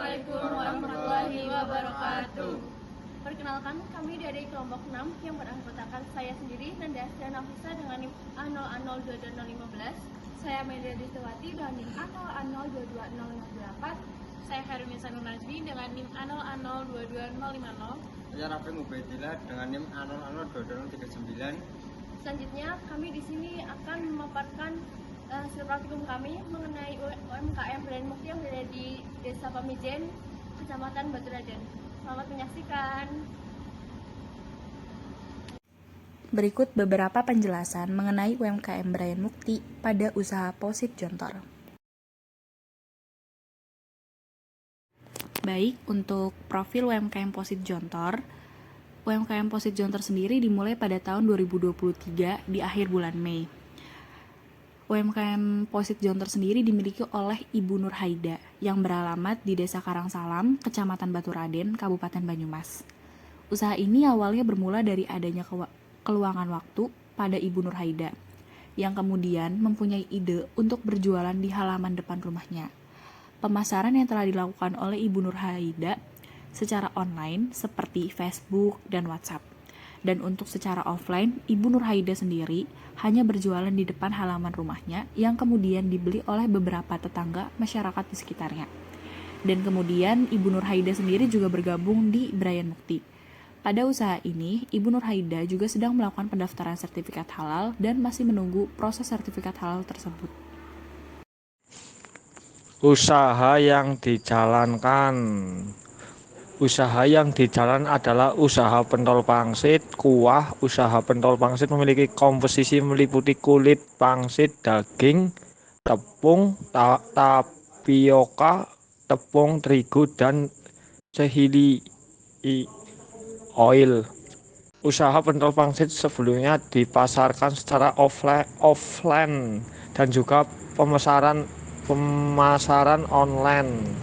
Assalamualaikum warahmatullahi wabarakatuh. Perkenalkan, kami dari kelompok 6 yang beranggotakan saya sendiri, Nanda dan Nafisa dengan NIM A0A02215. Saya Media Distawati dengan NIM A0A02208. Saya Herunisa Nur Najmi dengan NIM A0A02250. Saya Rafi Mubaidillah dengan NIM A0A02039. Selanjutnya, kami di sini akan memaparkan hasil praktikum kami mengenai UMKM Brand Mukti yang berada di Desa Pamijen, Kecamatan Baturaden. Selamat menyaksikan. Berikut beberapa penjelasan mengenai UMKM Brand Mukti pada usaha Pausit Jontor. Baik, untuk profil UMKM Pausit Jontor, UMKM Pausit Jontor sendiri dimulai pada tahun 2023 di akhir bulan Mei. UMKM Pausit Jontor sendiri dimiliki oleh Ibu Nur Haida yang beralamat di Desa Karangsalam, Kecamatan Baturaden, Kabupaten Banyumas. Usaha ini awalnya bermula dari adanya keluangan waktu pada Ibu Nur Haida yang kemudian mempunyai ide untuk berjualan di halaman depan rumahnya. Pemasaran yang telah dilakukan oleh Ibu Nur Haida secara online seperti Facebook dan WhatsApp. Dan untuk secara offline, Ibu Nur Haida sendiri hanya berjualan di depan halaman rumahnya yang kemudian dibeli oleh beberapa tetangga masyarakat di sekitarnya. Dan kemudian Ibu Nur Haida sendiri juga bergabung di Brand Mukti. Pada usaha ini, Ibu Nur Haida juga sedang melakukan pendaftaran sertifikat halal dan masih menunggu proses sertifikat halal tersebut. Usaha yang dijalankan. Usaha yang dijalan adalah usaha pentol pangsit kuah. Usaha pentol pangsit memiliki komposisi meliputi kulit pangsit, daging, tepung, tapioka, tepung terigu, dan cehili oil. Usaha pentol pangsit sebelumnya dipasarkan secara offline dan juga pemasaran online.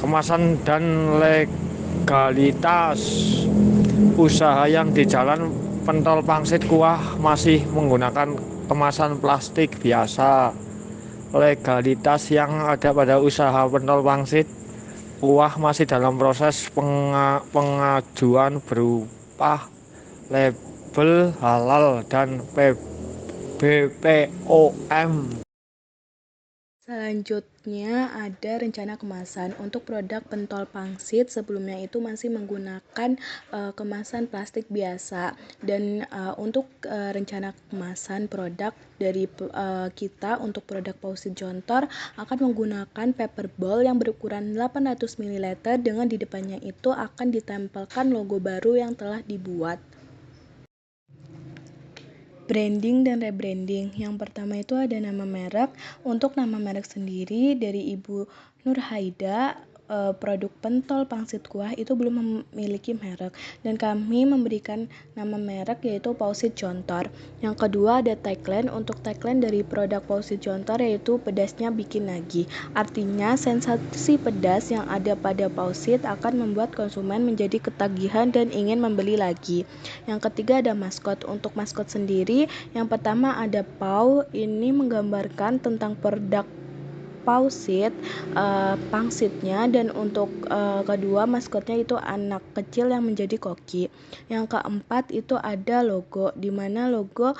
Kemasan dan legalitas. Usaha yang dijalan pentol pangsit kuah masih menggunakan kemasan plastik biasa. Legalitas yang ada pada usaha pentol pangsit kuah masih dalam proses pengajuan berupa label halal dan BPOM. Selanjutnya ada rencana kemasan. Untuk produk pentol pangsit sebelumnya itu masih menggunakan kemasan plastik biasa, dan untuk rencana kemasan produk dari kita untuk produk Pausit Jontor akan menggunakan paper ball yang berukuran 800 ml dengan di depannya itu akan ditempelkan logo baru yang telah dibuat. Branding dan rebranding. Yang pertama itu ada nama merek. Untuk nama merek sendiri dari Ibu Nur Haida, produk pentol pangsit kuah itu belum memiliki merek, dan kami memberikan nama merek yaitu Pausit Jontor. Yang kedua ada tagline. Untuk tagline dari produk Pausit Jontor yaitu pedasnya bikin nagih. Artinya sensasi pedas yang ada pada Pausit akan membuat konsumen menjadi ketagihan dan ingin membeli lagi. Yang ketiga ada maskot. Untuk maskot sendiri, yang pertama ada Pau, ini menggambarkan tentang produk Pausit, pangsitnya, dan untuk kedua maskotnya itu anak kecil yang menjadi koki. Yang keempat itu ada logo, di mana logo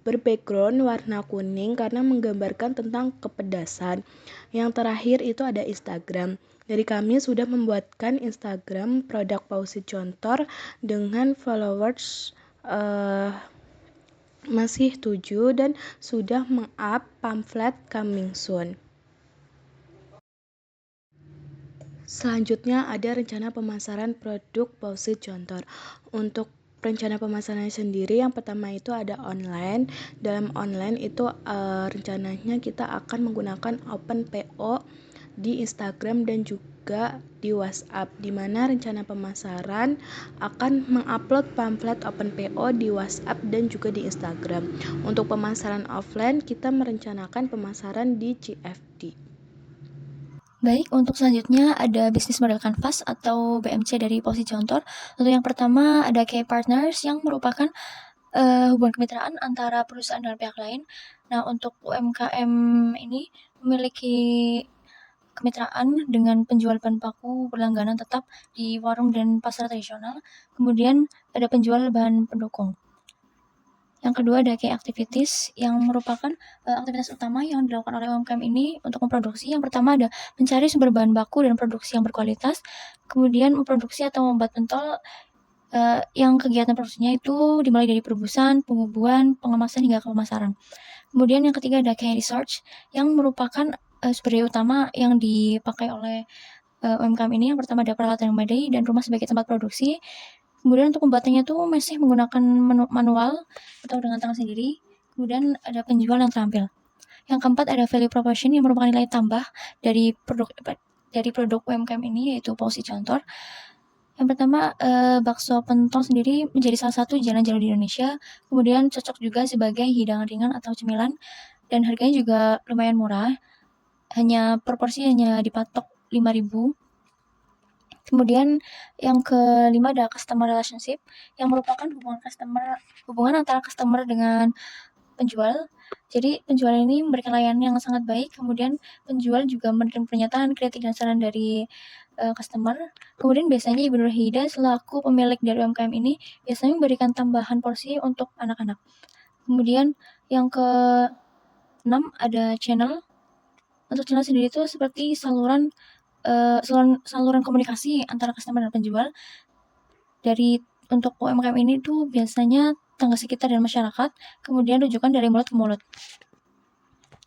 berbackground warna kuning karena menggambarkan tentang kepedasan. Yang terakhir itu ada Instagram. Dari kami sudah membuatkan Instagram produk Pausit Jontor dengan followers masih 7 dan sudah meng-up pamflet coming soon. Selanjutnya ada rencana pemasaran produk Pausit Jontor. Untuk rencana pemasarannya sendiri, yang pertama itu ada online. Dalam online itu rencananya kita akan menggunakan open PO di Instagram dan juga di WhatsApp, di mana rencana pemasaran akan mengupload pamflet open PO di WhatsApp dan juga di Instagram. Untuk pemasaran offline, kita merencanakan pemasaran di CFD. Baik, untuk selanjutnya ada bisnis model canvas atau BMC dari Pausit Jontor. Untuk yang pertama ada key partners yang merupakan hubungan kemitraan antara perusahaan dengan pihak lain. Nah, untuk UMKM ini memiliki kemitraan dengan penjual bahan baku berlangganan tetap di warung dan pasar tradisional. Kemudian ada penjual bahan pendukung. Yang kedua ada key activities yang merupakan aktivitas utama yang dilakukan oleh UMKM ini untuk memproduksi. Yang pertama ada mencari sumber bahan baku dan produksi yang berkualitas. Kemudian memproduksi atau membuat pentol yang kegiatan produksinya itu dimulai dari perebusan, pengubuan, pengemasan hingga pemasaran. Kemudian yang ketiga ada key research yang merupakan sumber daya utama yang dipakai oleh UMKM ini. Yang pertama ada peralatan yang memadai dan rumah sebagai tempat produksi. Kemudian untuk pembuatannya tuh masih menggunakan manual atau dengan tangan sendiri. Kemudian ada penjual yang terampil. Yang keempat ada value proposition yang merupakan nilai tambah dari produk UMKM ini, yaitu Pausi Contor. Yang pertama, bakso pentol sendiri menjadi salah satu jalan-jalan di Indonesia. Kemudian cocok juga sebagai hidangan ringan atau cemilan dan harganya juga lumayan murah. Per porsi hanya dipatok 5.000. Kemudian yang kelima ada customer relationship yang merupakan hubungan antara customer dengan penjual. Jadi penjual ini memberikan layanan yang sangat baik. Kemudian penjual juga menerima pernyataan, kritik dan saran dari customer. Kemudian biasanya Ibu Nurhida selaku pemilik dari UMKM ini biasanya memberikan tambahan porsi untuk anak-anak. Kemudian yang ke-6 ada channel. Untuk channel sendiri itu seperti saluran komunikasi antara customer dan penjual. Untuk UMKM ini tuh biasanya tetangga sekitar dan masyarakat, kemudian rujukan dari mulut ke mulut.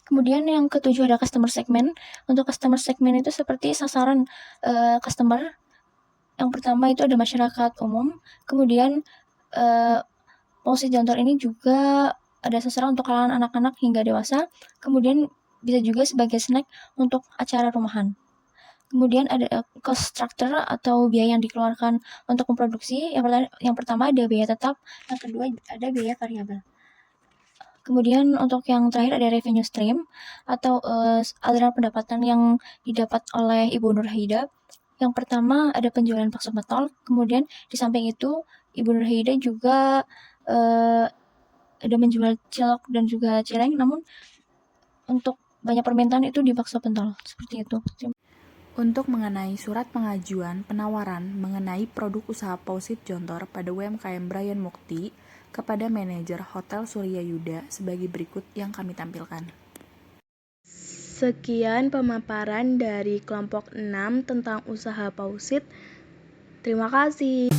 Kemudian yang ke-7 ada customer segment. Untuk customer segment itu seperti sasaran customer. Yang pertama itu ada masyarakat umum, kemudian Pausi Contor ini juga ada sasaran untuk kalangan anak-anak hingga dewasa, kemudian bisa juga sebagai snack untuk acara rumahan. Kemudian ada cost structure atau biaya yang dikeluarkan untuk memproduksi. Yang pertama ada biaya tetap, yang kedua ada biaya variabel. Kemudian untuk yang terakhir ada revenue stream atau aliran pendapatan yang didapat oleh Ibu Nurhida. Yang pertama ada penjualan bakso pentol, kemudian di samping itu Ibu Nurhida juga ada menjual cilok dan juga cireng, namun untuk banyak permintaan itu di bakso pentol, seperti itu. Untuk mengenai surat pengajuan penawaran mengenai produk usaha Pausi Contor pada UMKM Brian Mukti kepada manajer Hotel Surya Yuda sebagai berikut yang kami tampilkan. Sekian pemaparan dari kelompok 6 tentang usaha Pausit. Terima kasih.